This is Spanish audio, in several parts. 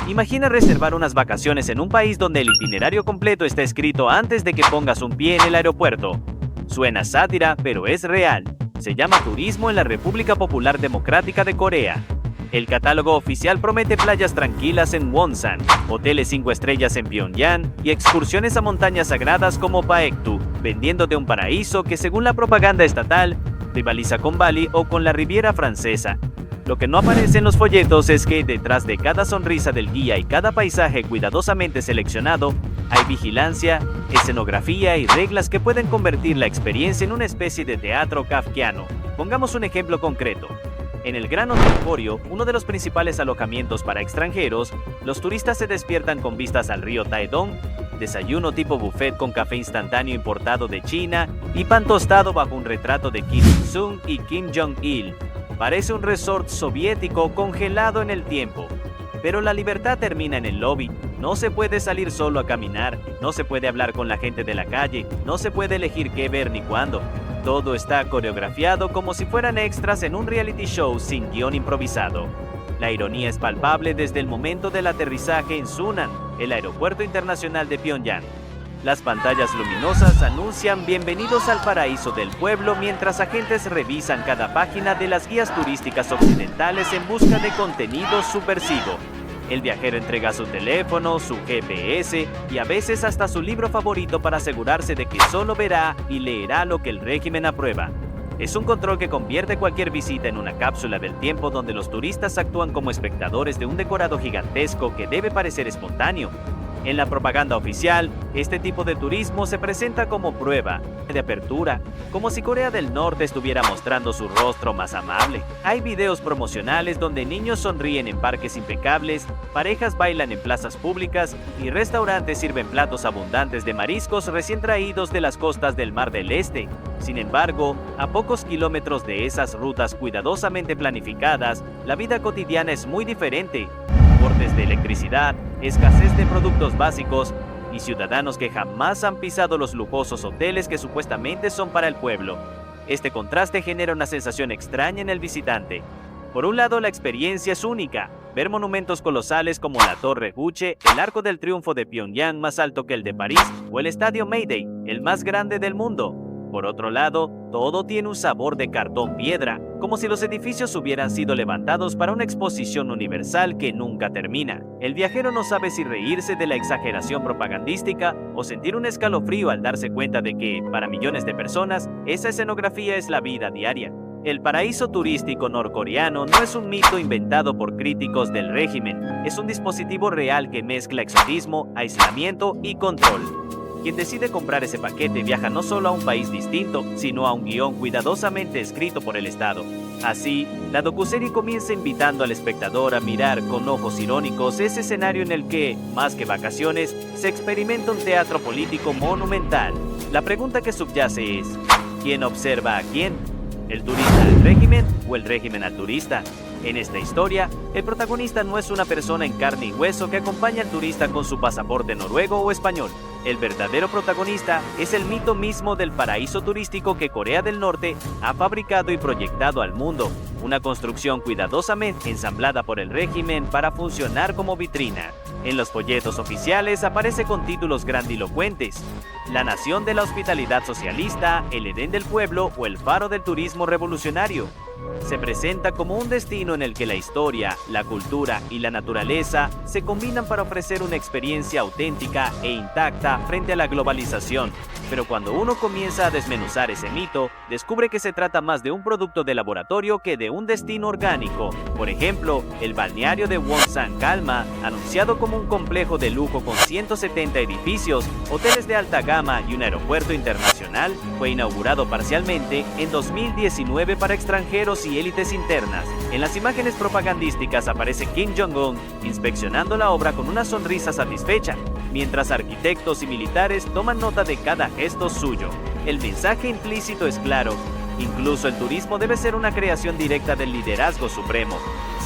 Imagina reservar unas vacaciones en un país donde el itinerario completo está escrito antes de que pongas un pie en el aeropuerto. Suena sátira, pero es real. Se llama turismo en la República Popular Democrática de Corea. El catálogo oficial promete playas tranquilas en Wonsan, hoteles 5 estrellas en Pyongyang y excursiones a montañas sagradas como Paektu, vendiéndote un paraíso que, según la propaganda estatal, rivaliza con Bali o con la Riviera Francesa. Lo que no aparece en los folletos es que detrás de cada sonrisa del guía y cada paisaje cuidadosamente seleccionado, hay vigilancia, escenografía y reglas que pueden convertir la experiencia en una especie de teatro kafkiano. Pongamos un ejemplo concreto. En el Gran Hotel Goryeo, uno de los principales alojamientos para extranjeros, los turistas se despiertan con vistas al río Taedong, desayuno tipo buffet con café instantáneo importado de China y pan tostado bajo un retrato de Kim Il-sung y Kim Jong-il. Parece un resort soviético congelado en el tiempo. Pero la libertad termina en el lobby. No se puede salir solo a caminar, no se puede hablar con la gente de la calle, no se puede elegir qué ver ni cuándo. Todo está coreografiado como si fueran extras en un reality show sin guión improvisado. La ironía es palpable desde el momento del aterrizaje en Sunan, el aeropuerto internacional de Pyongyang. Las pantallas luminosas anuncian "Bienvenidos al paraíso del pueblo", mientras agentes revisan cada página de las guías turísticas occidentales en busca de contenido subversivo. El viajero entrega su teléfono, su GPS y a veces hasta su libro favorito para asegurarse de que solo verá y leerá lo que el régimen aprueba. Es un control que convierte cualquier visita en una cápsula del tiempo donde los turistas actúan como espectadores de un decorado gigantesco que debe parecer espontáneo. En la propaganda oficial, este tipo de turismo se presenta como prueba de apertura, como si Corea del Norte estuviera mostrando su rostro más amable. Hay videos promocionales donde niños sonríen en parques impecables, parejas bailan en plazas públicas y restaurantes sirven platos abundantes de mariscos recién traídos de las costas del Mar del Este. Sin embargo, a pocos kilómetros de esas rutas cuidadosamente planificadas, la vida cotidiana es muy diferente. Cortes de electricidad, escasez de productos básicos y ciudadanos que jamás han pisado los lujosos hoteles que supuestamente son para el pueblo. Este contraste genera una sensación extraña en el visitante. Por un lado, la experiencia es única. Ver monumentos colosales como la Torre Juche, el Arco del Triunfo de Pyongyang más alto que el de París, o el Estadio Mayday, el más grande del mundo. Por otro lado, todo tiene un sabor de cartón piedra, como si los edificios hubieran sido levantados para una exposición universal que nunca termina. El viajero no sabe si reírse de la exageración propagandística o sentir un escalofrío al darse cuenta de que, para millones de personas, esa escenografía es la vida diaria. El paraíso turístico norcoreano no es un mito inventado por críticos del régimen, es un dispositivo real que mezcla exotismo, aislamiento y control. Quien decide comprar ese paquete viaja no solo a un país distinto, sino a un guión cuidadosamente escrito por el Estado. Así, la docuserie comienza invitando al espectador a mirar con ojos irónicos ese escenario en el que, más que vacaciones, se experimenta un teatro político monumental. La pregunta que subyace es: ¿quién observa a quién? ¿El turista al régimen o el régimen al turista? En esta historia, el protagonista no es una persona en carne y hueso que acompaña al turista con su pasaporte noruego o español. El verdadero protagonista es el mito mismo del paraíso turístico que Corea del Norte ha fabricado y proyectado al mundo, una construcción cuidadosamente ensamblada por el régimen para funcionar como vitrina. En los folletos oficiales aparece con títulos grandilocuentes: La nación de la hospitalidad socialista, el Edén del pueblo o el faro del turismo revolucionario. Se presenta como un destino en el que la historia, la cultura y la naturaleza se combinan para ofrecer una experiencia auténtica e intacta frente a la globalización. Pero cuando uno comienza a desmenuzar ese mito, descubre que se trata más de un producto de laboratorio que de un destino orgánico. Por ejemplo, el balneario de Wonsan Calma, anunciado como un complejo de lujo con 170 edificios, hoteles de alta gama y un aeropuerto internacional, fue inaugurado parcialmente en 2019 para extranjeros y élites internas. En las imágenes propagandísticas aparece Kim Jong-un inspeccionando la obra con una sonrisa satisfecha, mientras arquitectos y militares toman nota de cada gesto suyo. El mensaje implícito es claro: incluso el turismo debe ser una creación directa del liderazgo supremo.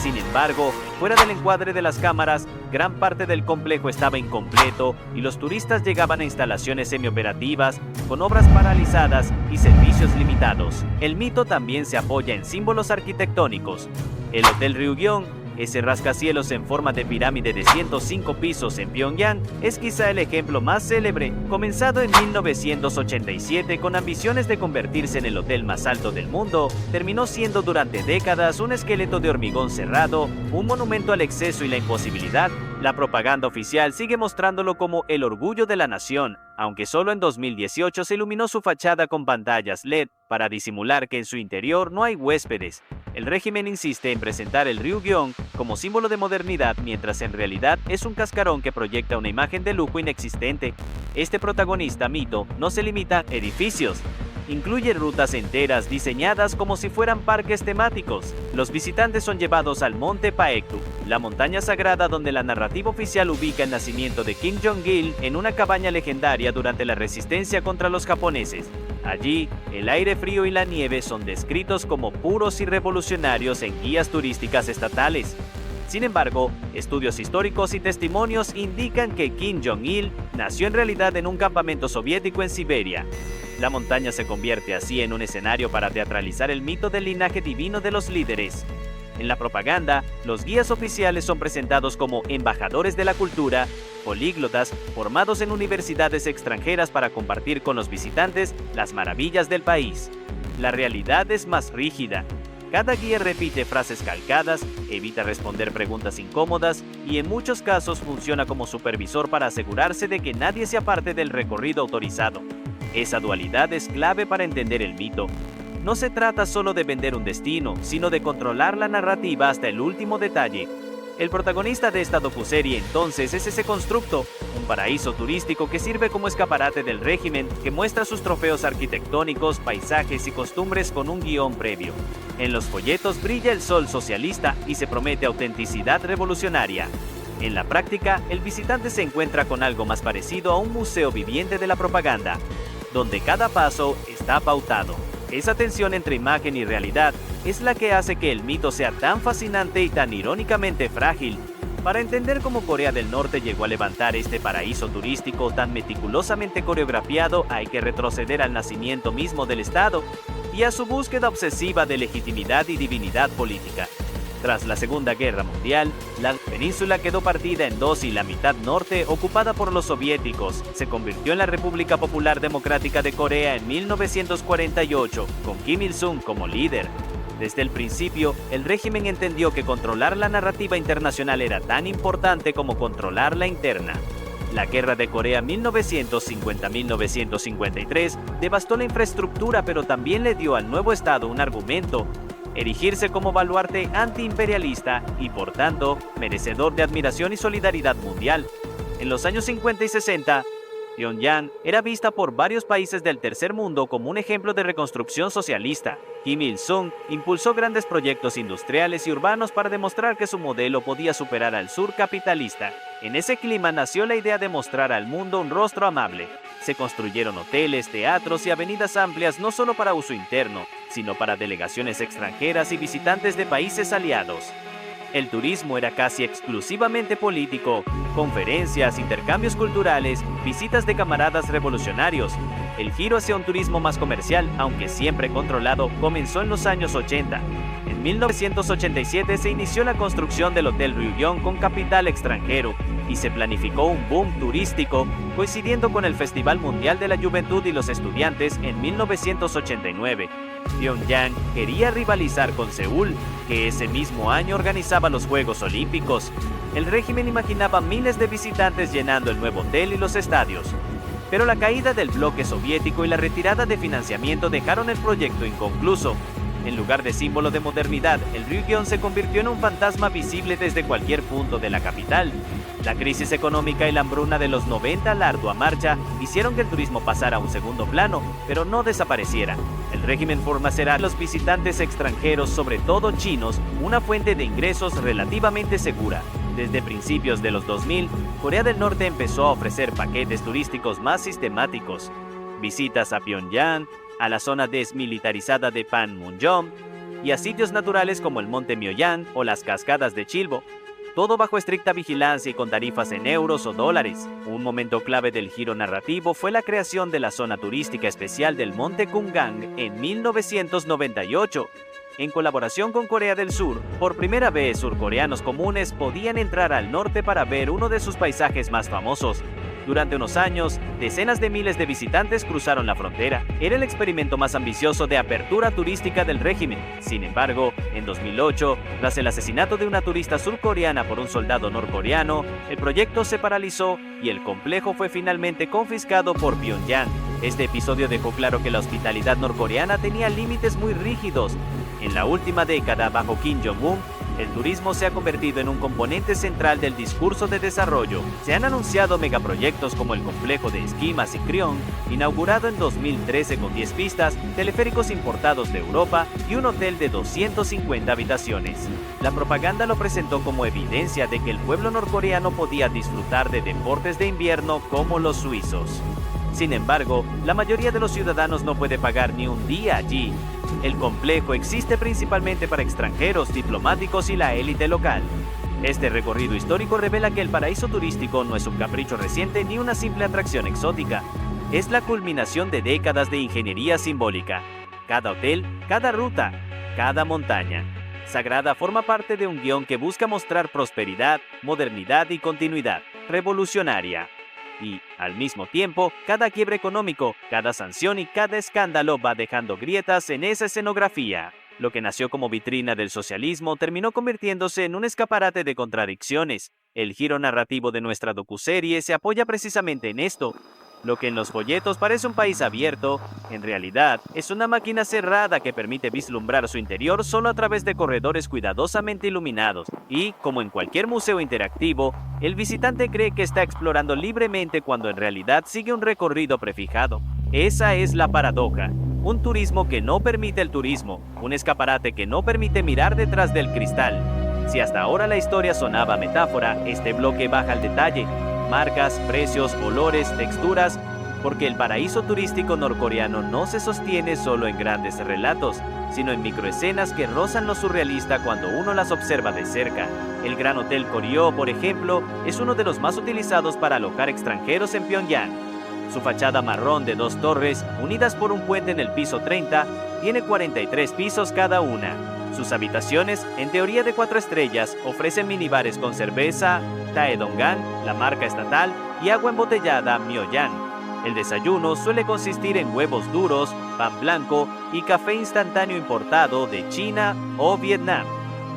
Sin embargo, fuera del encuadre de las cámaras, gran parte del complejo estaba incompleto y los turistas llegaban a instalaciones semioperativas, con obras paralizadas y servicios limitados. El mito también se apoya en símbolos arquitectónicos. El Hotel Ryugyong, Ese rascacielos en forma de pirámide de 105 pisos en Pyongyang es quizá el ejemplo más célebre, comenzado en 1987 con ambiciones de convertirse en el hotel más alto del mundo, terminó siendo durante décadas un esqueleto de hormigón cerrado, un monumento al exceso y la imposibilidad. La propaganda oficial sigue mostrándolo como el orgullo de la nación, aunque solo en 2018 se iluminó su fachada con pantallas LED para disimular que en su interior no hay huéspedes. El régimen insiste en presentar el Ryugyong como símbolo de modernidad, mientras en realidad es un cascarón que proyecta una imagen de lujo inexistente. Este protagonista mito no se limita a edificios. Incluye rutas enteras diseñadas como si fueran parques temáticos. Los visitantes son llevados al Monte Paektu, la montaña sagrada donde la narrativa oficial ubica el nacimiento de Kim Jong-il en una cabaña legendaria durante la resistencia contra los japoneses. Allí, el aire frío y la nieve son descritos como puros y revolucionarios en guías turísticas estatales. Sin embargo, estudios históricos y testimonios indican que Kim Jong-il nació en realidad en un campamento soviético en Siberia. La montaña se convierte así en un escenario para teatralizar el mito del linaje divino de los líderes. En la propaganda, los guías oficiales son presentados como embajadores de la cultura, políglotas, formados en universidades extranjeras para compartir con los visitantes las maravillas del país. La realidad es más rígida. Cada guía repite frases calcadas, evita responder preguntas incómodas y en muchos casos funciona como supervisor para asegurarse de que nadie se aparte del recorrido autorizado. Esa dualidad es clave para entender el mito. No se trata solo de vender un destino, sino de controlar la narrativa hasta el último detalle. El protagonista de esta docuserie entonces es ese constructo, un paraíso turístico que sirve como escaparate del régimen, que muestra sus trofeos arquitectónicos, paisajes y costumbres con un guión previo. En los folletos brilla el sol socialista y se promete autenticidad revolucionaria. En la práctica, el visitante se encuentra con algo más parecido a un museo viviente de la propaganda, donde cada paso está pautado. Esa tensión entre imagen y realidad es la que hace que el mito sea tan fascinante y tan irónicamente frágil. Para entender cómo Corea del Norte llegó a levantar este paraíso turístico tan meticulosamente coreografiado, hay que retroceder al nacimiento mismo del Estado y a su búsqueda obsesiva de legitimidad y divinidad política. Tras la Segunda Guerra Mundial, la península quedó partida en dos y la mitad norte, ocupada por los soviéticos, se convirtió en la República Popular Democrática de Corea en 1948, con Kim Il-sung como líder. Desde el principio, el régimen entendió que controlar la narrativa internacional era tan importante como controlar la interna. La Guerra de Corea 1950-1953 devastó la infraestructura, pero también le dio al nuevo Estado un argumento: erigirse como baluarte antiimperialista y, por tanto, merecedor de admiración y solidaridad mundial. En los años 50 y 60, Pyongyang era vista por varios países del tercer mundo como un ejemplo de reconstrucción socialista. Kim Il-sung impulsó grandes proyectos industriales y urbanos para demostrar que su modelo podía superar al sur capitalista. En ese clima nació la idea de mostrar al mundo un rostro amable. Se construyeron hoteles, teatros y avenidas amplias no solo para uso interno, sino para delegaciones extranjeras y visitantes de países aliados. El turismo era casi exclusivamente político: conferencias, intercambios culturales, visitas de camaradas revolucionarios. El giro hacia un turismo más comercial, aunque siempre controlado, comenzó en los años 80. En 1987 se inició la construcción del Hotel Ryugyong con capital extranjero y se planificó un boom turístico, coincidiendo con el Festival Mundial de la Juventud y los Estudiantes en 1989. Pyongyang quería rivalizar con Seúl, que ese mismo año organizaba los Juegos Olímpicos. El régimen imaginaba miles de visitantes llenando el nuevo hotel y los estadios. Pero la caída del bloque soviético y la retirada de financiamiento dejaron el proyecto inconcluso. En lugar de símbolo de modernidad, el Ryugyong se convirtió en un fantasma visible desde cualquier punto de la capital. La crisis económica y la hambruna de los 90, la ardua marcha, hicieron que el turismo pasara a un segundo plano, pero no desapareciera. El régimen formaceará a los visitantes extranjeros, sobre todo chinos, una fuente de ingresos relativamente segura. Desde principios de los 2000, Corea del Norte empezó a ofrecer paquetes turísticos más sistemáticos. Visitas a Pyongyang, a la zona desmilitarizada de Panmunjom y a sitios naturales como el Monte Myohyang o las cascadas de Chilbo, todo bajo estricta vigilancia y con tarifas en euros o dólares. Un momento clave del giro narrativo fue la creación de la zona turística especial del Monte Kumgang en 1998. En colaboración con Corea del Sur, por primera vez surcoreanos comunes podían entrar al norte para ver uno de sus paisajes más famosos. Durante unos años, decenas de miles de visitantes cruzaron la frontera. Era el experimento más ambicioso de apertura turística del régimen. Sin embargo, en 2008, tras el asesinato de una turista surcoreana por un soldado norcoreano, el proyecto se paralizó y el complejo fue finalmente confiscado por Pyongyang. Este episodio dejó claro que la hospitalidad norcoreana tenía límites muy rígidos. En la última década, bajo Kim Jong-un, el turismo se ha convertido en un componente central del discurso de desarrollo. Se han anunciado megaproyectos como el complejo de esquí Masikryong, inaugurado en 2013 con 10 pistas, teleféricos importados de Europa y un hotel de 250 habitaciones. La propaganda lo presentó como evidencia de que el pueblo norcoreano podía disfrutar de deportes de invierno como los suizos. Sin embargo, la mayoría de los ciudadanos no puede pagar ni un día allí. El complejo existe principalmente para extranjeros, diplomáticos y la élite local. Este recorrido histórico revela que el paraíso turístico no es un capricho reciente ni una simple atracción exótica. Es la culminación de décadas de ingeniería simbólica. Cada hotel, cada ruta, cada montaña sagrada forma parte de un guión que busca mostrar prosperidad, modernidad y continuidad revolucionaria. Y, al mismo tiempo, cada quiebre económico, cada sanción y cada escándalo va dejando grietas en esa escenografía. Lo que nació como vitrina del socialismo terminó convirtiéndose en un escaparate de contradicciones. El giro narrativo de nuestra docuserie se apoya precisamente en esto. Lo que en los folletos parece un país abierto, en realidad es una máquina cerrada que permite vislumbrar su interior solo a través de corredores cuidadosamente iluminados. Y, como en cualquier museo interactivo, el visitante cree que está explorando libremente cuando en realidad sigue un recorrido prefijado. Esa es la paradoja. Un turismo que no permite el turismo, un escaparate que no permite mirar detrás del cristal. Si hasta ahora la historia sonaba metáfora, este bloque baja al detalle. Marcas, precios, olores, texturas, porque el paraíso turístico norcoreano no se sostiene solo en grandes relatos, sino en microescenas que rozan lo surrealista cuando uno las observa de cerca. El Gran Hotel Koryo, por ejemplo, es uno de los más utilizados para alojar extranjeros en Pyongyang. Su fachada marrón de 2 torres, unidas por un puente en el piso 30, tiene 43 pisos cada una. Sus habitaciones, en teoría de 4 estrellas, ofrecen minibares con cerveza Taedonggang, la marca estatal, y agua embotellada Myoyan. El desayuno suele consistir en huevos duros, pan blanco y café instantáneo importado de China o Vietnam.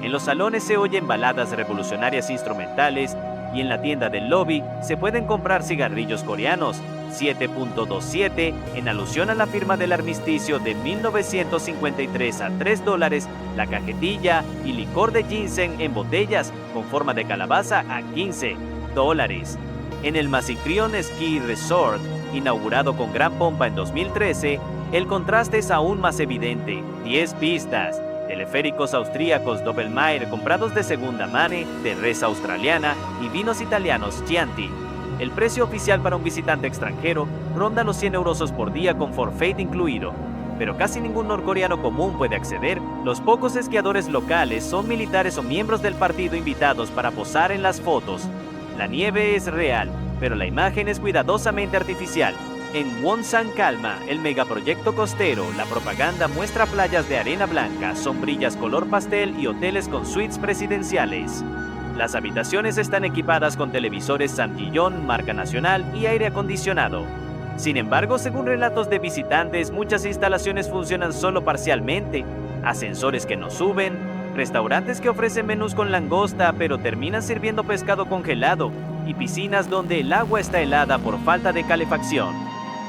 En los salones se oyen baladas revolucionarias instrumentales y en la tienda del lobby se pueden comprar cigarrillos coreanos 7.27 en alusión a la firma del armisticio de 1953 a $3, la cajetilla y licor de ginseng en botellas con forma de calabaza a $15. En el Masikryong Ski Resort, inaugurado con gran pompa en 2013, el contraste es aún más evidente. 10 pistas, teleféricos austríacos Doppelmayr comprados de segunda mano, de res australiana y vinos italianos Chianti. El precio oficial para un visitante extranjero ronda los 100 euros por día con forfait incluido. Pero casi ningún norcoreano común puede acceder. Los pocos esquiadores locales son militares o miembros del partido invitados para posar en las fotos. La nieve es real, pero la imagen es cuidadosamente artificial. En Wonsan Calma, el megaproyecto costero, la propaganda muestra playas de arena blanca, sombrillas color pastel y hoteles con suites presidenciales. Las habitaciones están equipadas con televisores Samyong, marca nacional, y aire acondicionado. Sin embargo, según relatos de visitantes, muchas instalaciones funcionan solo parcialmente. Ascensores que no suben, restaurantes que ofrecen menús con langosta pero terminan sirviendo pescado congelado, y piscinas donde el agua está helada por falta de calefacción.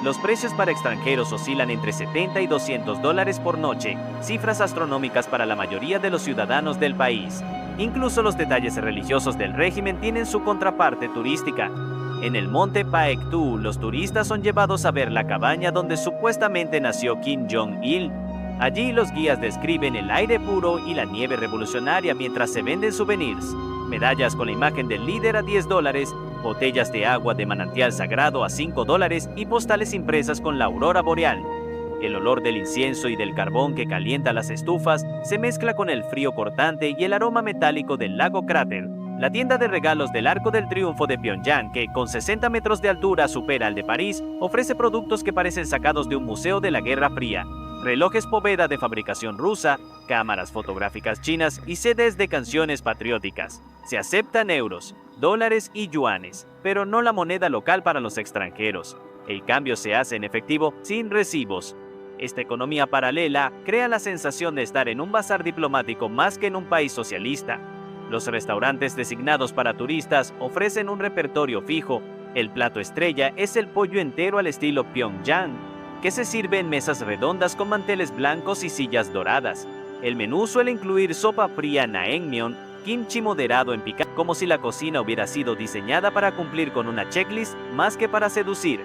Los precios para extranjeros oscilan entre $70 y $200 por noche, cifras astronómicas para la mayoría de los ciudadanos del país. Incluso los detalles religiosos del régimen tienen su contraparte turística. En el monte Paektu, los turistas son llevados a ver la cabaña donde supuestamente nació Kim Jong-il. Allí los guías describen el aire puro y la nieve revolucionaria mientras se venden souvenirs, medallas con la imagen del líder a $10, botellas de agua de manantial sagrado a $5 y postales impresas con la aurora boreal. El olor del incienso y del carbón que calienta las estufas se mezcla con el frío cortante y el aroma metálico del lago cráter. La tienda de regalos del Arco del Triunfo de Pyongyang, que con 60 metros de altura supera al de París, ofrece productos que parecen sacados de un museo de la Guerra Fría. relojes Poveda de fabricación rusa, cámaras fotográficas chinas y CDs de canciones patrióticas. Se aceptan euros, dólares y yuanes, pero no la moneda local para los extranjeros. El cambio se hace en efectivo sin recibos. Esta economía paralela crea la sensación de estar en un bazar diplomático más que en un país socialista. Los restaurantes designados para turistas ofrecen un repertorio fijo. El plato estrella es el pollo entero al estilo Pyongyang, que se sirve en mesas redondas con manteles blancos y sillas doradas. El menú suele incluir sopa fría naengmyeon, kimchi moderado en picante, como si la cocina hubiera sido diseñada para cumplir con una checklist más que para seducir.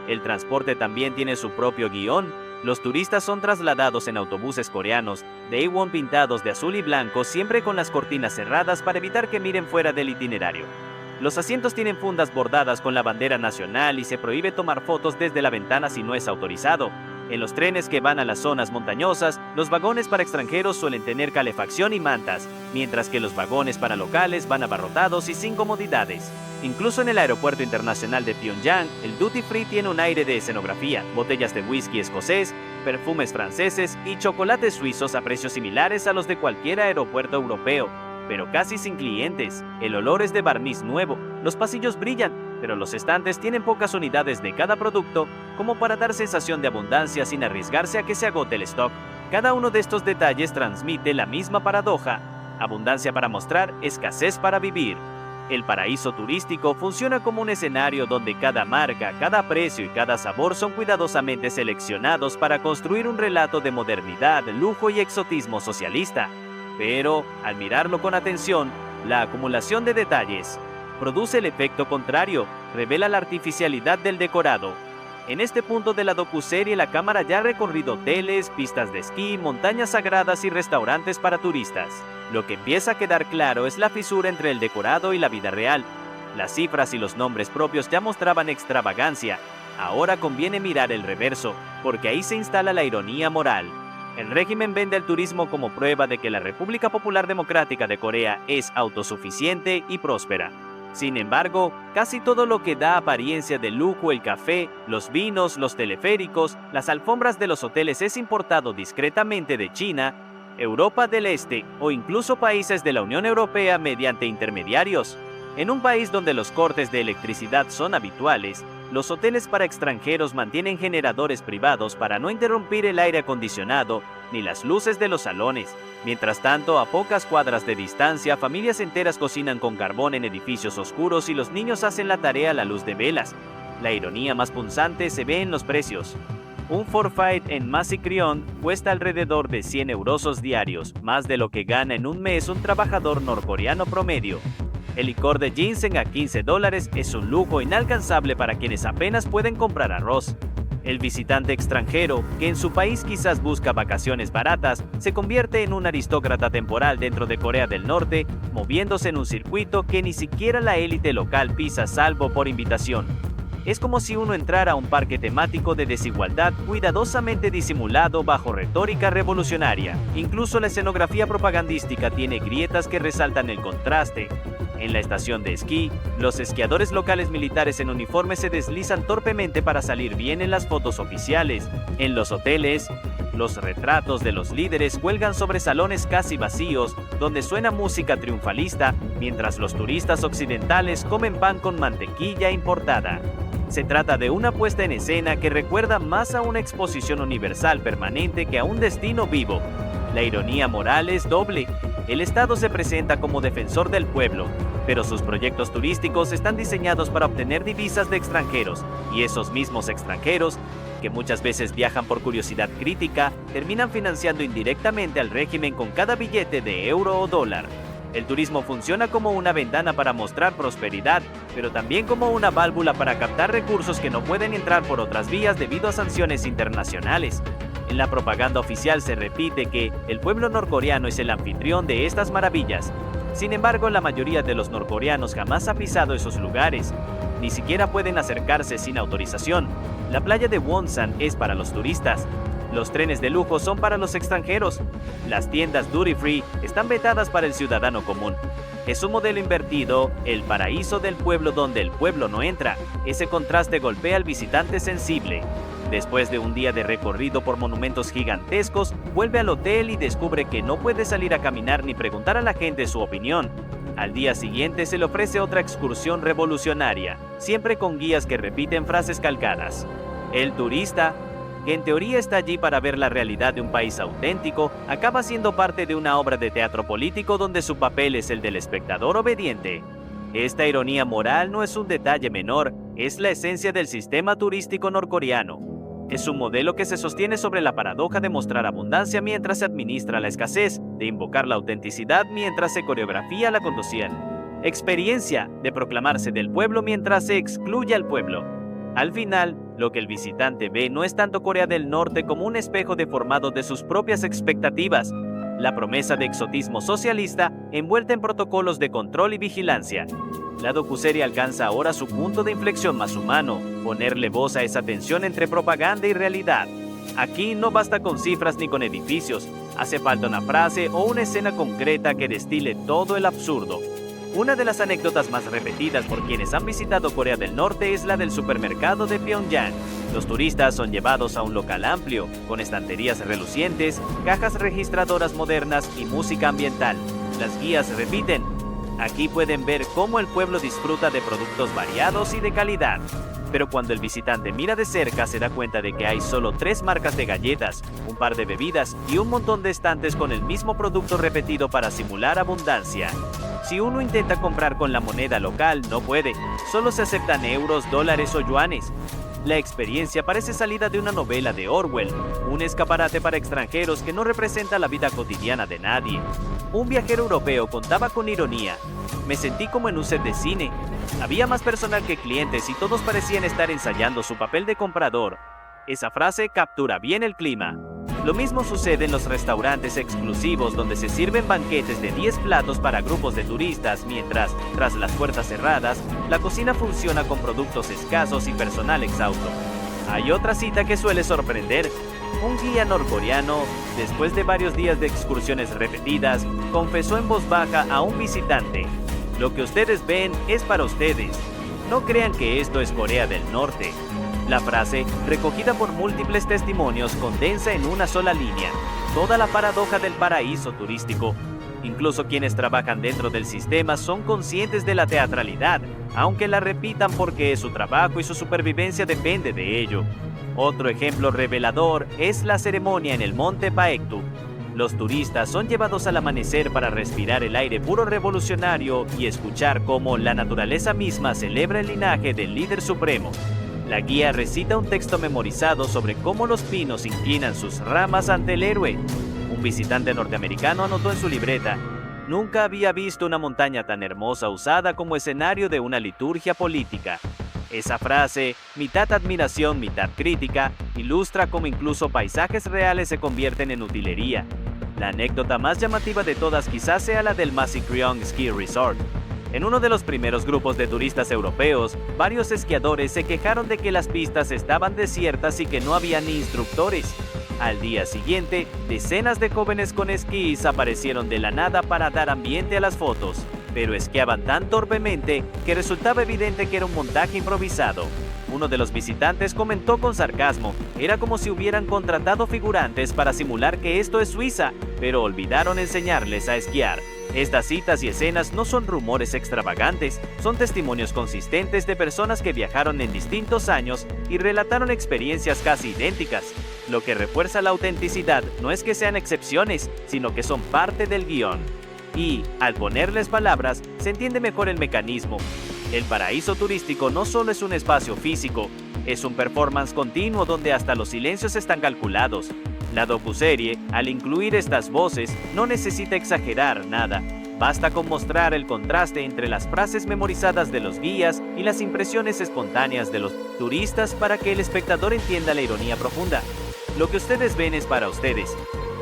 El transporte también tiene su propio guión. Los turistas son trasladados en autobuses coreanos, Daewon pintados de azul y blanco, siempre con las cortinas cerradas para evitar que miren fuera del itinerario. Los asientos tienen fundas bordadas con la bandera nacional y se prohíbe tomar fotos desde la ventana si no es autorizado. En los trenes que van a las zonas montañosas, los vagones para extranjeros suelen tener calefacción y mantas, mientras que los vagones para locales van abarrotados y sin comodidades. Incluso en el aeropuerto internacional de Pyongyang, el duty free tiene un aire de escenografía, botellas de whisky escocés, perfumes franceses y chocolates suizos a precios similares a los de cualquier aeropuerto europeo, pero casi sin clientes. El olor es de barniz nuevo, los pasillos brillan, pero los estantes tienen pocas unidades de cada producto, como para dar sensación de abundancia sin arriesgarse a que se agote el stock. Cada uno de estos detalles transmite la misma paradoja: abundancia para mostrar, escasez para vivir. El paraíso turístico funciona como un escenario donde cada marca, cada precio y cada sabor son cuidadosamente seleccionados para construir un relato de modernidad, lujo y exotismo socialista. Pero, al mirarlo con atención, la acumulación de detalles produce el efecto contrario, revela la artificialidad del decorado. En este punto de la docuserie, la cámara ya ha recorrido hoteles, pistas de esquí, montañas sagradas y restaurantes para turistas. Lo que empieza a quedar claro es la fisura entre el decorado y la vida real. Las cifras y los nombres propios ya mostraban extravagancia. Ahora conviene mirar el reverso, porque ahí se instala la ironía moral. El régimen vende el turismo como prueba de que la República Popular Democrática de Corea es autosuficiente y próspera. Sin embargo, casi todo lo que da apariencia de lujo, el café, los vinos, los teleféricos, las alfombras de los hoteles es importado discretamente de China, Europa del Este o incluso países de la Unión Europea mediante intermediarios. En un país donde los cortes de electricidad son habituales, los hoteles para extranjeros mantienen generadores privados para no interrumpir el aire acondicionado ni las luces de los salones. Mientras tanto, a pocas cuadras de distancia, familias enteras cocinan con carbón en edificios oscuros y los niños hacen la tarea a la luz de velas. La ironía más punzante se ve en los precios. Un forfait en Masikryong cuesta alrededor de 100 eurosos diarios, más de lo que gana en un mes un trabajador norcoreano promedio. El licor de ginseng a $15 es un lujo inalcanzable para quienes apenas pueden comprar arroz. El visitante extranjero, que en su país quizás busca vacaciones baratas, se convierte en un aristócrata temporal dentro de Corea del Norte, moviéndose en un circuito que ni siquiera la élite local pisa salvo por invitación. Es como si uno entrara a un parque temático de desigualdad cuidadosamente disimulado bajo retórica revolucionaria. Incluso la escenografía propagandística tiene grietas que resaltan el contraste. En la estación de esquí, los esquiadores locales militares en uniforme se deslizan torpemente para salir bien en las fotos oficiales. En los hoteles, los retratos de los líderes cuelgan sobre salones casi vacíos, donde suena música triunfalista, mientras los turistas occidentales comen pan con mantequilla importada. Se trata de una puesta en escena que recuerda más a una exposición universal permanente que a un destino vivo. La ironía moral es doble. El Estado se presenta como defensor del pueblo, pero sus proyectos turísticos están diseñados para obtener divisas de extranjeros, y esos mismos extranjeros, que muchas veces viajan por curiosidad crítica, terminan financiando indirectamente al régimen con cada billete de euro o dólar. El turismo funciona como una ventana para mostrar prosperidad, pero también como una válvula para captar recursos que no pueden entrar por otras vías debido a sanciones internacionales. En la propaganda oficial se repite que el pueblo norcoreano es el anfitrión de estas maravillas. Sin embargo, la mayoría de los norcoreanos jamás ha pisado esos lugares. Ni siquiera pueden acercarse sin autorización. La playa de Wonsan es para los turistas. Los trenes de lujo son para los extranjeros. Las tiendas duty free están vetadas para el ciudadano común. Es un modelo invertido, el paraíso del pueblo donde el pueblo no entra. Ese contraste golpea al visitante sensible. Después de un día de recorrido por monumentos gigantescos, vuelve al hotel y descubre que no puede salir a caminar ni preguntar a la gente su opinión. Al día siguiente se le ofrece otra excursión revolucionaria, siempre con guías que repiten frases calcadas. El turista, que en teoría está allí para ver la realidad de un país auténtico, acaba siendo parte de una obra de teatro político donde su papel es el del espectador obediente. Esta ironía moral no es un detalle menor, es la esencia del sistema turístico norcoreano. Es un modelo que se sostiene sobre la paradoja de mostrar abundancia mientras se administra la escasez, de invocar la autenticidad mientras se coreografía la conducción. Experiencia de proclamarse del pueblo mientras se excluye al pueblo. Al final, lo que el visitante ve no es tanto Corea del Norte como un espejo deformado de sus propias expectativas, la promesa de exotismo socialista envuelta en protocolos de control y vigilancia. La docuserie alcanza ahora su punto de inflexión más humano, ponerle voz a esa tensión entre propaganda y realidad. Aquí no basta con cifras ni con edificios, hace falta una frase o una escena concreta que destile todo el absurdo. Una de las anécdotas más repetidas por quienes han visitado Corea del Norte es la del supermercado de Pyongyang. Los turistas son llevados a un local amplio, con estanterías relucientes, cajas registradoras modernas y música ambiental. Las guías repiten: aquí pueden ver cómo el pueblo disfruta de productos variados y de calidad. Pero cuando el visitante mira de cerca se da cuenta de que hay solo 3 marcas de galletas, un par de bebidas y un montón de estantes con el mismo producto repetido para simular abundancia. Si uno intenta comprar con la moneda local, no puede, solo se aceptan euros, dólares o yuanes. La experiencia parece salida de una novela de Orwell, un escaparate para extranjeros que no representa la vida cotidiana de nadie. Un viajero europeo contaba con ironía: me sentí como en un set de cine. Había más personal que clientes y todos parecían estar ensayando su papel de comprador. Esa frase captura bien el clima. Lo mismo sucede en los restaurantes exclusivos donde se sirven banquetes de 10 platos para grupos de turistas mientras, tras las puertas cerradas, la cocina funciona con productos escasos y personal exhausto. Hay otra cita que suele sorprender. Un guía norcoreano, después de varios días de excursiones repetidas, confesó en voz baja a un visitante: lo que ustedes ven es para ustedes. No crean que esto es Corea del Norte. La frase, recogida por múltiples testimonios, condensa en una sola línea toda la paradoja del paraíso turístico. Incluso quienes trabajan dentro del sistema son conscientes de la teatralidad, aunque la repitan porque su trabajo y su supervivencia depende de ello. Otro ejemplo revelador es la ceremonia en el monte Paektu. Los turistas son llevados al amanecer para respirar el aire puro revolucionario y escuchar cómo la naturaleza misma celebra el linaje del líder supremo. La guía recita un texto memorizado sobre cómo los pinos inclinan sus ramas ante el héroe. Un visitante norteamericano anotó en su libreta: nunca había visto una montaña tan hermosa usada como escenario de una liturgia política. Esa frase, mitad admiración, mitad crítica, ilustra cómo incluso paisajes reales se convierten en utilería. La anécdota más llamativa de todas quizás sea la del Masikryong Ski Resort. En uno de los primeros grupos de turistas europeos, varios esquiadores se quejaron de que las pistas estaban desiertas y que no había ni instructores. Al día siguiente, decenas de jóvenes con esquís aparecieron de la nada para dar ambiente a las fotos, pero esquiaban tan torpemente que resultaba evidente que era un montaje improvisado. Uno de los visitantes comentó con sarcasmo: era como si hubieran contratado figurantes para simular que esto es Suiza, pero olvidaron enseñarles a esquiar. Estas citas y escenas no son rumores extravagantes, son testimonios consistentes de personas que viajaron en distintos años y relataron experiencias casi idénticas. Lo que refuerza la autenticidad no es que sean excepciones, sino que son parte del guión. Y, al ponerles palabras, se entiende mejor el mecanismo. El paraíso turístico no solo es un espacio físico, es un performance continuo donde hasta los silencios están calculados. La docuserie, al incluir estas voces, no necesita exagerar nada. Basta con mostrar el contraste entre las frases memorizadas de los guías y las impresiones espontáneas de los turistas para que el espectador entienda la ironía profunda. Lo que ustedes ven es para ustedes.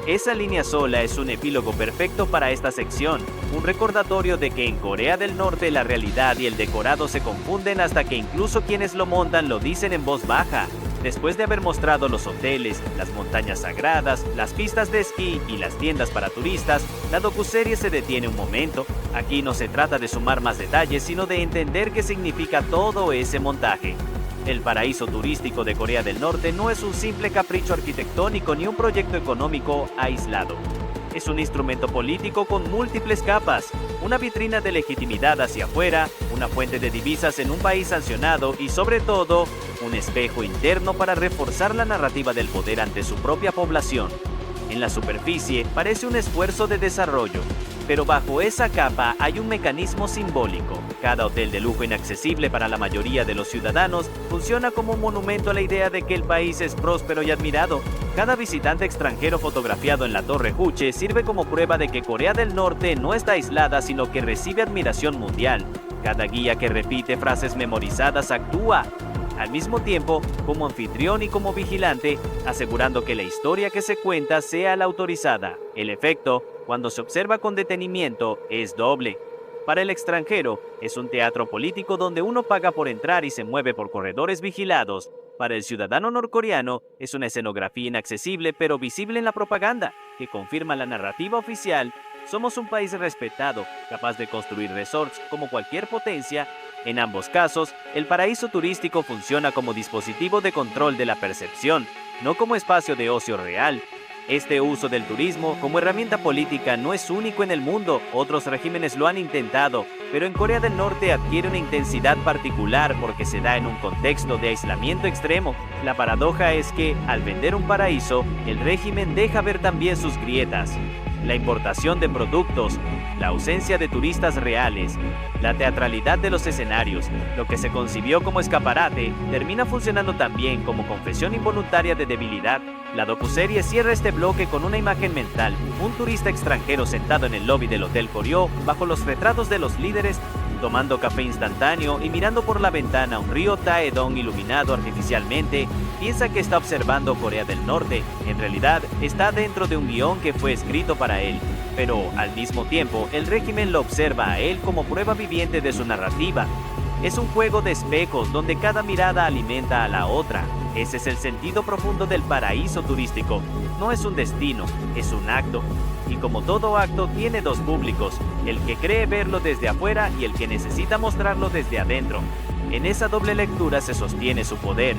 Esa línea sola es un epílogo perfecto para esta sección, un recordatorio de que en Corea del Norte la realidad y el decorado se confunden hasta que incluso quienes lo montan lo dicen en voz baja. Después de haber mostrado los hoteles, las montañas sagradas, las pistas de esquí y las tiendas para turistas, la docuserie se detiene un momento. Aquí no se trata de sumar más detalles, sino de entender qué significa todo ese montaje. El paraíso turístico de Corea del Norte no es un simple capricho arquitectónico ni un proyecto económico aislado. Es un instrumento político con múltiples capas, una vitrina de legitimidad hacia afuera, una fuente de divisas en un país sancionado y, sobre todo, un espejo interno para reforzar la narrativa del poder ante su propia población. En la superficie parece un esfuerzo de desarrollo, pero bajo esa capa hay un mecanismo simbólico. Cada hotel de lujo inaccesible para la mayoría de los ciudadanos funciona como un monumento a la idea de que el país es próspero y admirado. Cada visitante extranjero fotografiado en la Torre Juche sirve como prueba de que Corea del Norte no está aislada, sino que recibe admiración mundial. Cada guía que repite frases memorizadas actúa al mismo tiempo como anfitrión y como vigilante, asegurando que la historia que se cuenta sea la autorizada. El efecto, cuando se observa con detenimiento, es doble. Para el extranjero, es un teatro político donde uno paga por entrar y se mueve por corredores vigilados. Para el ciudadano norcoreano, es una escenografía inaccesible pero visible en la propaganda, que confirma la narrativa oficial. Somos un país respetado, capaz de construir resorts como cualquier potencia. En ambos casos, el paraíso turístico funciona como dispositivo de control de la percepción, no como espacio de ocio real. Este uso del turismo como herramienta política no es único en el mundo, otros regímenes lo han intentado, pero en Corea del Norte adquiere una intensidad particular porque se da en un contexto de aislamiento extremo. La paradoja es que, al vender un paraíso, el régimen deja ver también sus grietas. La importación de productos, la ausencia de turistas reales, la teatralidad de los escenarios, lo que se concibió como escaparate, termina funcionando también como confesión involuntaria de debilidad. La docuserie cierra este bloque con una imagen mental, un turista extranjero sentado en el lobby del Hotel Koryo, bajo los retratos de los líderes, tomando café instantáneo y mirando por la ventana un río Taedong iluminado artificialmente. Piensa que está observando Corea del Norte. En realidad, está dentro de un guión que fue escrito para él. Pero, al mismo tiempo, el régimen lo observa a él como prueba viviente de su narrativa. Es un juego de espejos donde cada mirada alimenta a la otra. Ese es el sentido profundo del paraíso turístico. No es un destino, es un acto. Y como todo acto tiene dos públicos, el que cree verlo desde afuera y el que necesita mostrarlo desde adentro. En esa doble lectura se sostiene su poder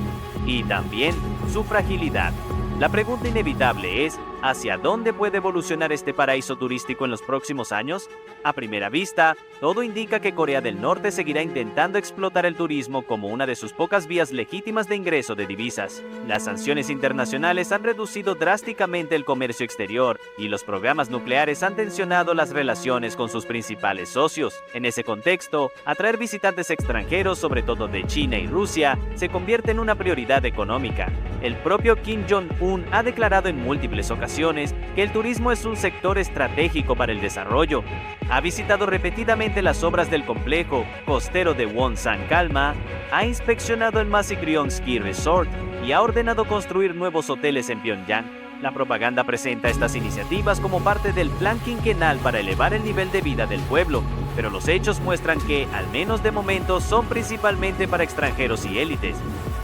y también su fragilidad. La pregunta inevitable es, ¿hacia dónde puede evolucionar este paraíso turístico en los próximos años? A primera vista, todo indica que Corea del Norte seguirá intentando explotar el turismo como una de sus pocas vías legítimas de ingreso de divisas. Las sanciones internacionales han reducido drásticamente el comercio exterior y los programas nucleares han tensionado las relaciones con sus principales socios. En ese contexto, atraer visitantes extranjeros, sobre todo de China y Rusia, se convierte en una prioridad económica. El propio Kim Jong-un ha declarado en múltiples ocasiones que el turismo es un sector estratégico para el desarrollo. Ha visitado repetidamente las obras del complejo costero de Wonsan Kalma, ha inspeccionado el Masikryong Ski Resort y ha ordenado construir nuevos hoteles en Pyongyang. La propaganda presenta estas iniciativas como parte del plan quinquenal para elevar el nivel de vida del pueblo, pero los hechos muestran que, al menos de momento, son principalmente para extranjeros y élites.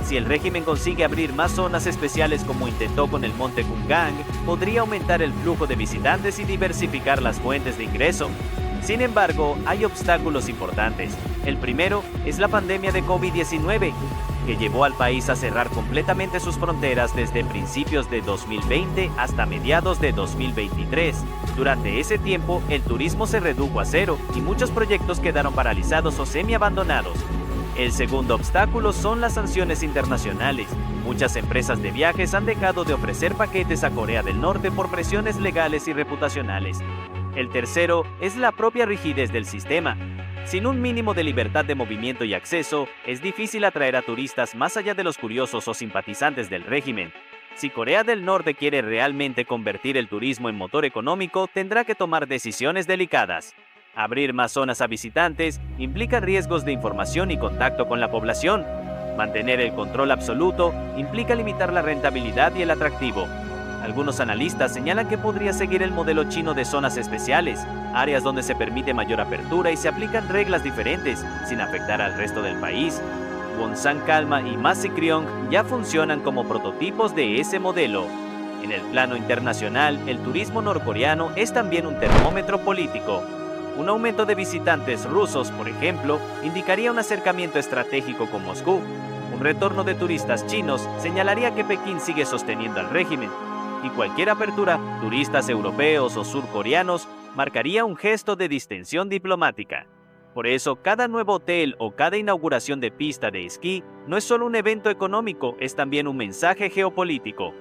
Si el régimen consigue abrir más zonas especiales como intentó con el Monte Kumgang, podría aumentar el flujo de visitantes y diversificar las fuentes de ingreso. Sin embargo, hay obstáculos importantes. El primero es la pandemia de COVID-19, que llevó al país a cerrar completamente sus fronteras desde principios de 2020 hasta mediados de 2023. Durante ese tiempo, el turismo se redujo a cero y muchos proyectos quedaron paralizados o semi-abandonados. El segundo obstáculo son las sanciones internacionales. Muchas empresas de viajes han dejado de ofrecer paquetes a Corea del Norte por presiones legales y reputacionales. El tercero es la propia rigidez del sistema. Sin un mínimo de libertad de movimiento y acceso, es difícil atraer a turistas más allá de los curiosos o simpatizantes del régimen. Si Corea del Norte quiere realmente convertir el turismo en motor económico, tendrá que tomar decisiones delicadas. Abrir más zonas a visitantes implica riesgos de información y contacto con la población. Mantener el control absoluto implica limitar la rentabilidad y el atractivo. Algunos analistas señalan que podría seguir el modelo chino de zonas especiales, áreas donde se permite mayor apertura y se aplican reglas diferentes, sin afectar al resto del país. Wonsan Kalma y Masikryong ya funcionan como prototipos de ese modelo. En el plano internacional, el turismo norcoreano es también un termómetro político. Un aumento de visitantes rusos, por ejemplo, indicaría un acercamiento estratégico con Moscú. Un retorno de turistas chinos señalaría que Pekín sigue sosteniendo al régimen, y cualquier apertura, turistas europeos o surcoreanos, marcaría un gesto de distensión diplomática. Por eso, cada nuevo hotel o cada inauguración de pista de esquí no es solo un evento económico, es también un mensaje geopolítico.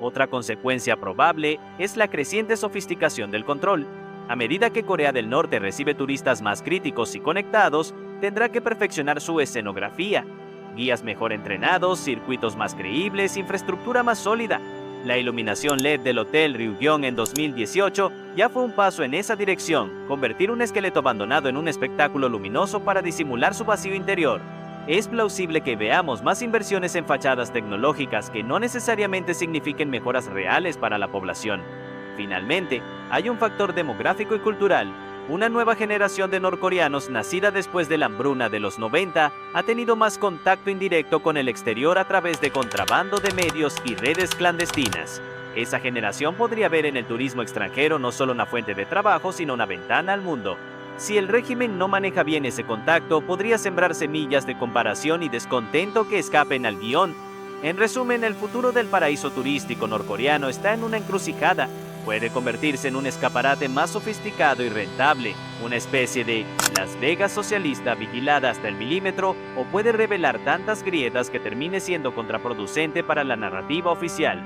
Otra consecuencia probable es la creciente sofisticación del control. A medida que Corea del Norte recibe turistas más críticos y conectados, tendrá que perfeccionar su escenografía. Guías mejor entrenados, circuitos más creíbles, infraestructura más sólida. La iluminación LED del Hotel Ryugyong en 2018 ya fue un paso en esa dirección, convertir un esqueleto abandonado en un espectáculo luminoso para disimular su vacío interior. Es plausible que veamos más inversiones en fachadas tecnológicas que no necesariamente signifiquen mejoras reales para la población. Finalmente, hay un factor demográfico y cultural. Una nueva generación de norcoreanos nacida después de la hambruna de los 90 ha tenido más contacto indirecto con el exterior a través de contrabando de medios y redes clandestinas. Esa generación podría ver en el turismo extranjero no solo una fuente de trabajo, sino una ventana al mundo. Si el régimen no maneja bien ese contacto, podría sembrar semillas de comparación y descontento que escapen al guión. En resumen, el futuro del paraíso turístico norcoreano está en una encrucijada. Puede convertirse en un escaparate más sofisticado y rentable, una especie de Las Vegas socialista vigilada hasta el milímetro, o puede revelar tantas grietas que termine siendo contraproducente para la narrativa oficial.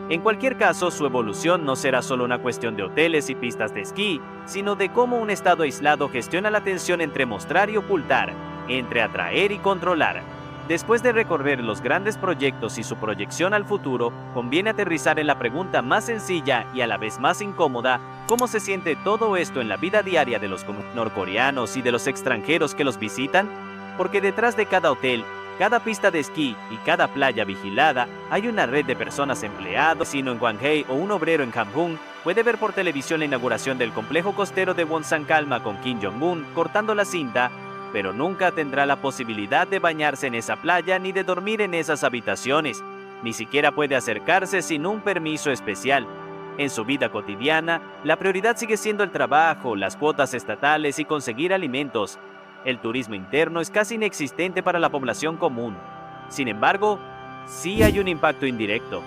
En cualquier caso, su evolución no será solo una cuestión de hoteles y pistas de esquí, sino de cómo un estado aislado gestiona la tensión entre mostrar y ocultar, entre atraer y controlar. Después de recorrer los grandes proyectos y su proyección al futuro, conviene aterrizar en la pregunta más sencilla y a la vez más incómoda: ¿cómo se siente todo esto en la vida diaria de los norcoreanos y de los extranjeros que los visitan? Porque detrás de cada hotel, cada pista de esquí y cada playa vigilada, hay una red de personas empleadas. Si no en Gwanghwae o un obrero en Hamhung puede ver por televisión la inauguración del complejo costero de Wonsan Calma con Kim Jong-un cortando la cinta, pero nunca tendrá la posibilidad de bañarse en esa playa ni de dormir en esas habitaciones. Ni siquiera puede acercarse sin un permiso especial. En su vida cotidiana, la prioridad sigue siendo el trabajo, las cuotas estatales y conseguir alimentos. El turismo interno es casi inexistente para la población común. Sin embargo, sí hay un impacto indirecto.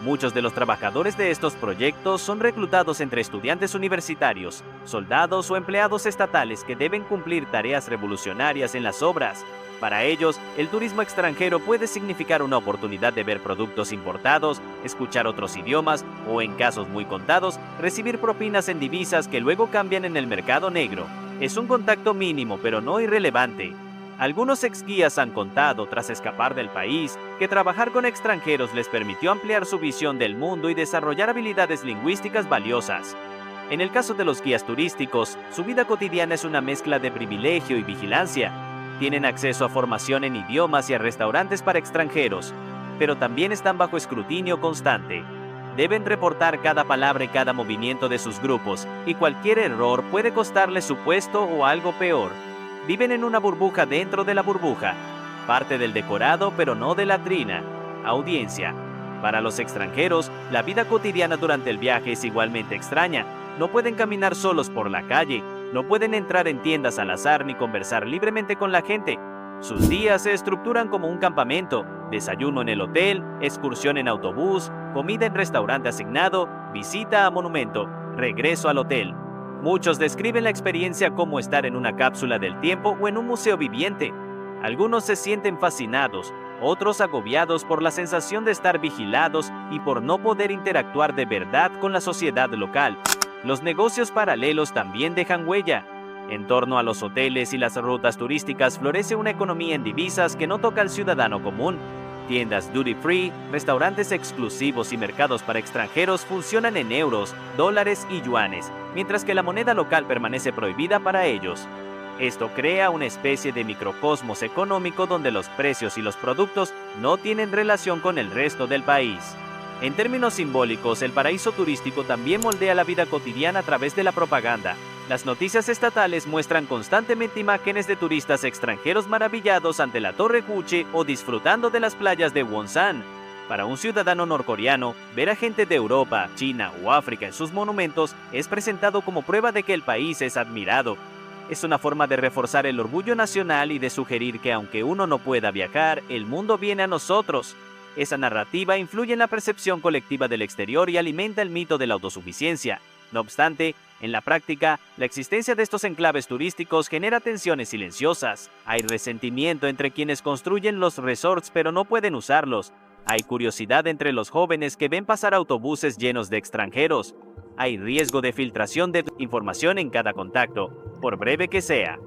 Muchos de los trabajadores de estos proyectos son reclutados entre estudiantes universitarios, soldados o empleados estatales que deben cumplir tareas revolucionarias en las obras. Para ellos, el turismo extranjero puede significar una oportunidad de ver productos importados, escuchar otros idiomas o, en casos muy contados, recibir propinas en divisas que luego cambian en el mercado negro. Es un contacto mínimo, pero no irrelevante. Algunos exguías han contado, tras escapar del país, que trabajar con extranjeros les permitió ampliar su visión del mundo y desarrollar habilidades lingüísticas valiosas. En el caso de los guías turísticos, su vida cotidiana es una mezcla de privilegio y vigilancia. Tienen acceso a formación en idiomas y a restaurantes para extranjeros, pero también están bajo escrutinio constante. Deben reportar cada palabra y cada movimiento de sus grupos, y cualquier error puede costarles su puesto o algo peor. Viven en una burbuja dentro de la burbuja, parte del decorado pero no de la trina. Audiencia. Para los extranjeros, la vida cotidiana durante el viaje es igualmente extraña. No pueden caminar solos por la calle, no pueden entrar en tiendas al azar ni conversar libremente con la gente. Sus días se estructuran como un campamento: desayuno en el hotel, excursión en autobús, comida en restaurante asignado, visita a monumento, regreso al hotel. Muchos describen la experiencia como estar en una cápsula del tiempo o en un museo viviente. Algunos se sienten fascinados, otros agobiados por la sensación de estar vigilados y por no poder interactuar de verdad con la sociedad local. Los negocios paralelos también dejan huella. En torno a los hoteles y las rutas turísticas florece una economía en divisas que no toca al ciudadano común. Tiendas duty free, restaurantes exclusivos y mercados para extranjeros funcionan en euros, dólares y yuanes, mientras que la moneda local permanece prohibida para ellos. Esto crea una especie de microcosmos económico donde los precios y los productos no tienen relación con el resto del país. En términos simbólicos, el paraíso turístico también moldea la vida cotidiana a través de la propaganda. Las noticias estatales muestran constantemente imágenes de turistas extranjeros maravillados ante la Torre Juche o disfrutando de las playas de Wonsan. Para un ciudadano norcoreano, ver a gente de Europa, China o África en sus monumentos es presentado como prueba de que el país es admirado. Es una forma de reforzar el orgullo nacional y de sugerir que aunque uno no pueda viajar, el mundo viene a nosotros. Esa narrativa influye en la percepción colectiva del exterior y alimenta el mito de la autosuficiencia. No obstante, en la práctica, la existencia de estos enclaves turísticos genera tensiones silenciosas. Hay resentimiento entre quienes construyen los resorts pero no pueden usarlos. Hay curiosidad entre los jóvenes que ven pasar autobuses llenos de extranjeros. Hay riesgo de filtración de información en cada contacto, por breve que sea.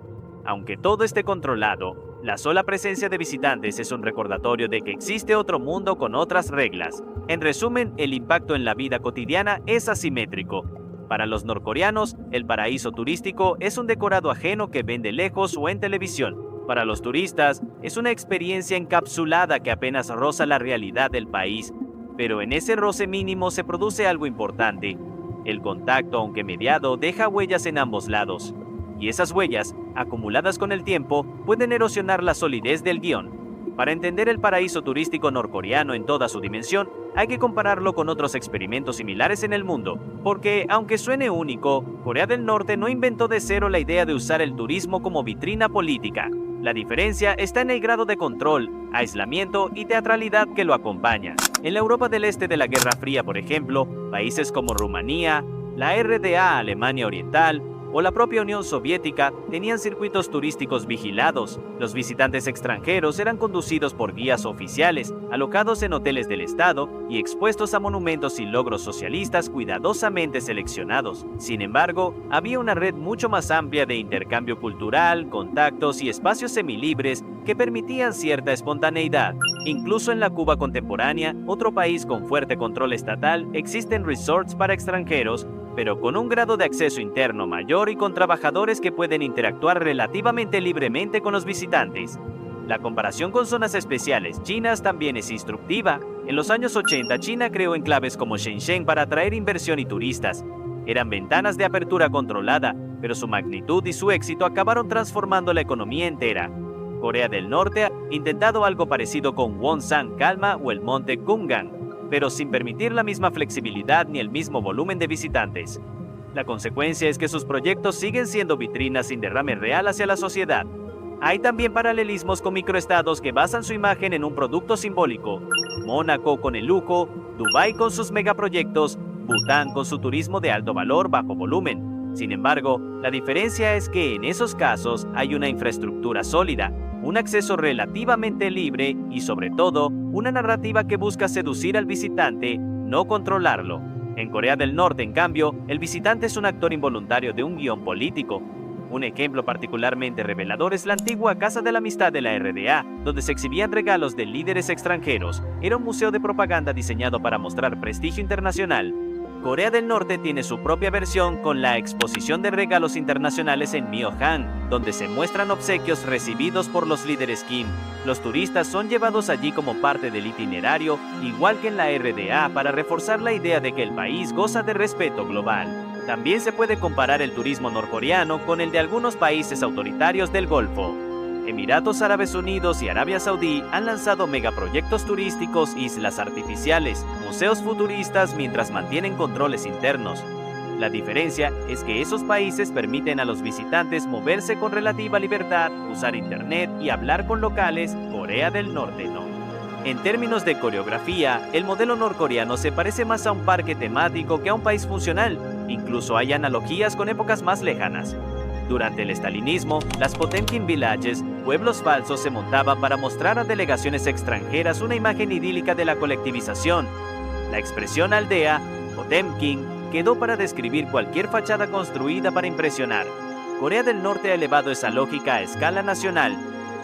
Aunque todo esté controlado, la sola presencia de visitantes es un recordatorio de que existe otro mundo con otras reglas. En resumen, el impacto en la vida cotidiana es asimétrico. Para los norcoreanos, el paraíso turístico es un decorado ajeno que ven de lejos o en televisión. Para los turistas, es una experiencia encapsulada que apenas roza la realidad del país. Pero en ese roce mínimo se produce algo importante. El contacto, aunque mediado, deja huellas en ambos lados. Y esas huellas, acumuladas con el tiempo, pueden erosionar la solidez del guión. Para entender el paraíso turístico norcoreano en toda su dimensión, hay que compararlo con otros experimentos similares en el mundo, porque, aunque suene único, Corea del Norte no inventó de cero la idea de usar el turismo como vitrina política. La diferencia está en el grado de control, aislamiento y teatralidad que lo acompaña. En la Europa del Este de la Guerra Fría, por ejemplo, países como Rumanía, la RDA Alemania Oriental, o la propia Unión Soviética tenían circuitos turísticos vigilados. Los visitantes extranjeros eran conducidos por guías oficiales, alocados en hoteles del Estado y expuestos a monumentos y logros socialistas cuidadosamente seleccionados. Sin embargo, había una red mucho más amplia de intercambio cultural, contactos y espacios semilibres que permitían cierta espontaneidad. Incluso en la Cuba contemporánea, otro país con fuerte control estatal, existen resorts para extranjeros, pero con un grado de acceso interno mayor y con trabajadores que pueden interactuar relativamente libremente con los visitantes. La comparación con zonas especiales chinas también es instructiva. En los años 80, China creó enclaves como Shenzhen para atraer inversión y turistas. Eran ventanas de apertura controlada, pero su magnitud y su éxito acabaron transformando la economía entera. Corea del Norte ha intentado algo parecido con Wonsan, Kalma o el monte Kumgang, pero sin permitir la misma flexibilidad ni el mismo volumen de visitantes. La consecuencia es que sus proyectos siguen siendo vitrinas sin derrame real hacia la sociedad. Hay también paralelismos con microestados que basan su imagen en un producto simbólico. Mónaco con el lujo, Dubái con sus megaproyectos, Bután con su turismo de alto valor bajo volumen. Sin embargo, la diferencia es que en esos casos hay una infraestructura sólida, un acceso relativamente libre y, sobre todo, una narrativa que busca seducir al visitante, no controlarlo. En Corea del Norte, en cambio, el visitante es un actor involuntario de un guión político. Un ejemplo particularmente revelador es la antigua Casa de la Amistad de la RDA, donde se exhibían regalos de líderes extranjeros. Era un museo de propaganda diseñado para mostrar prestigio internacional. Corea del Norte tiene su propia versión con la exposición de regalos internacionales en Myeonggan, donde se muestran obsequios recibidos por los líderes Kim. Los turistas son llevados allí como parte del itinerario, igual que en la RDA, para reforzar la idea de que el país goza de respeto global. También se puede comparar el turismo norcoreano con el de algunos países autoritarios del Golfo. Emiratos Árabes Unidos y Arabia Saudí han lanzado megaproyectos turísticos, islas artificiales, museos futuristas mientras mantienen controles internos. La diferencia es que esos países permiten a los visitantes moverse con relativa libertad, usar internet y hablar con locales. Corea del Norte no. En términos de coreografía, el modelo norcoreano se parece más a un parque temático que a un país funcional. Incluso hay analogías con épocas más lejanas. Durante el estalinismo, las Potemkin Villages, pueblos falsos, se montaban para mostrar a delegaciones extranjeras una imagen idílica de la colectivización. La expresión aldea, Potemkin, quedó para describir cualquier fachada construida para impresionar. Corea del Norte ha elevado esa lógica a escala nacional.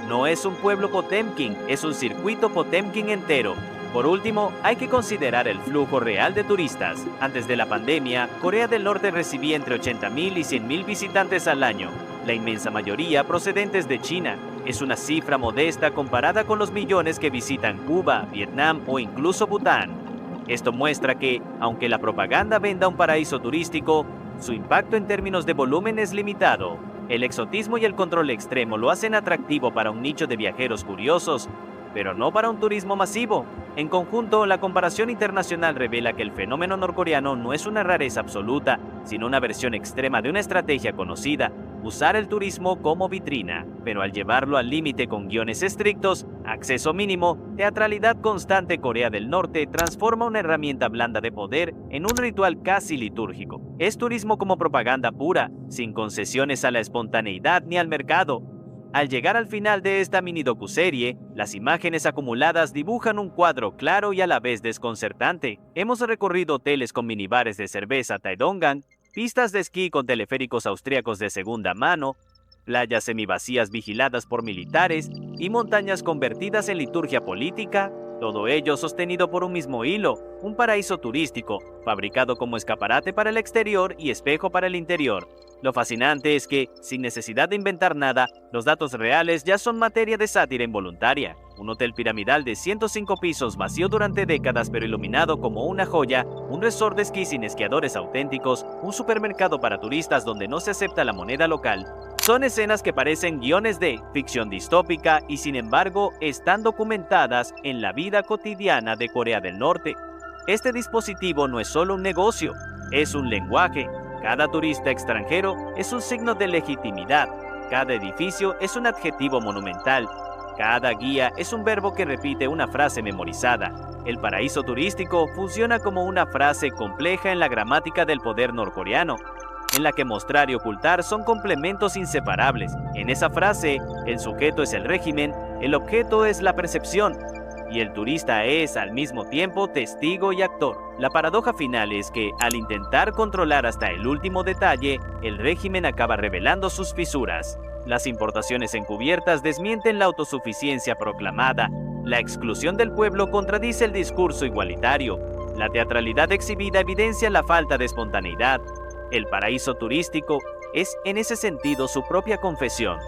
No es un pueblo Potemkin, es un circuito Potemkin entero. Por último, hay que considerar el flujo real de turistas. Antes de la pandemia, Corea del Norte recibía entre 80.000 y 100.000 visitantes al año, la inmensa mayoría procedentes de China. Es una cifra modesta comparada con los millones que visitan Cuba, Vietnam o incluso Bután. Esto muestra que, aunque la propaganda venda un paraíso turístico, su impacto en términos de volumen es limitado. El exotismo y el control extremo lo hacen atractivo para un nicho de viajeros curiosos, pero no para un turismo masivo. En conjunto, la comparación internacional revela que el fenómeno norcoreano no es una rareza absoluta, sino una versión extrema de una estrategia conocida. usar el turismo como vitrina, pero al llevarlo al límite con guiones estrictos, acceso mínimo, teatralidad constante, Corea del Norte transforma una herramienta blanda de poder en un ritual casi litúrgico. Es turismo como propaganda pura, sin concesiones a la espontaneidad ni al mercado. Al llegar al final de esta mini docuserie, las imágenes acumuladas dibujan un cuadro claro y a la vez desconcertante. Hemos recorrido hoteles con minibares de cerveza Taedonggang, pistas de esquí con teleféricos austríacos de segunda mano, playas semivacías vigiladas por militares y montañas convertidas en liturgia política, todo ello sostenido por un mismo hilo, un paraíso turístico, fabricado como escaparate para el exterior y espejo para el interior. Lo fascinante es que, sin necesidad de inventar nada, los datos reales ya son materia de sátira involuntaria. Un hotel piramidal de 105 pisos vacío durante décadas pero iluminado como una joya, un resort de esquí sin esquiadores auténticos, un supermercado para turistas donde no se acepta la moneda local. Son escenas que parecen guiones de ficción distópica y sin embargo están documentadas en la vida cotidiana de Corea del Norte. Este dispositivo no es solo un negocio, es un lenguaje. Cada turista extranjero es un signo de legitimidad, cada edificio es un adjetivo monumental, cada guía es un verbo que repite una frase memorizada. El paraíso turístico funciona como una frase compleja en la gramática del poder norcoreano, en la que mostrar y ocultar son complementos inseparables. En esa frase, el sujeto es el régimen, el objeto es la percepción, y el turista es al mismo tiempo testigo y actor. La paradoja final es que, al intentar controlar hasta el último detalle, el régimen acaba revelando sus fisuras. Las importaciones encubiertas desmienten la autosuficiencia proclamada, la exclusión del pueblo contradice el discurso igualitario, la teatralidad exhibida evidencia la falta de espontaneidad. El paraíso turístico es en ese sentido su propia confesión,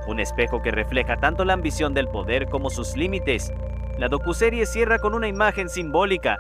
un espejo que refleja tanto la ambición del poder como sus límites. La docuserie cierra con una imagen simbólica,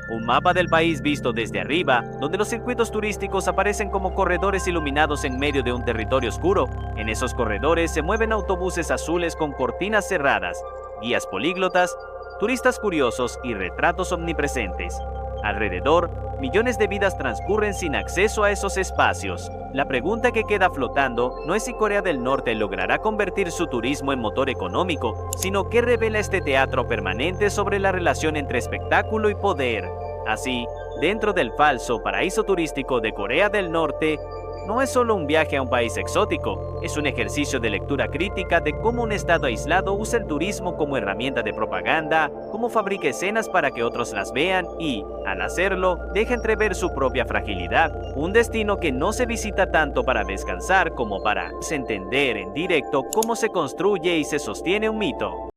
un mapa del país visto desde arriba, donde los circuitos turísticos aparecen como corredores iluminados en medio de un territorio oscuro. En esos corredores se mueven autobuses azules con cortinas cerradas, guías políglotas, turistas curiosos y retratos omnipresentes. Alrededor, millones de vidas transcurren sin acceso a esos espacios. La pregunta que queda flotando no es si Corea del Norte logrará convertir su turismo en motor económico, sino qué revela este teatro permanente sobre la relación entre espectáculo y poder. Así, dentro del falso paraíso turístico de Corea del Norte, no es solo un viaje a un país exótico, es un ejercicio de lectura crítica de cómo un estado aislado usa el turismo como herramienta de propaganda, cómo fabrica escenas para que otros las vean y, al hacerlo, deja entrever su propia fragilidad, un destino que no se visita tanto para descansar como para entender en directo cómo se construye y se sostiene un mito.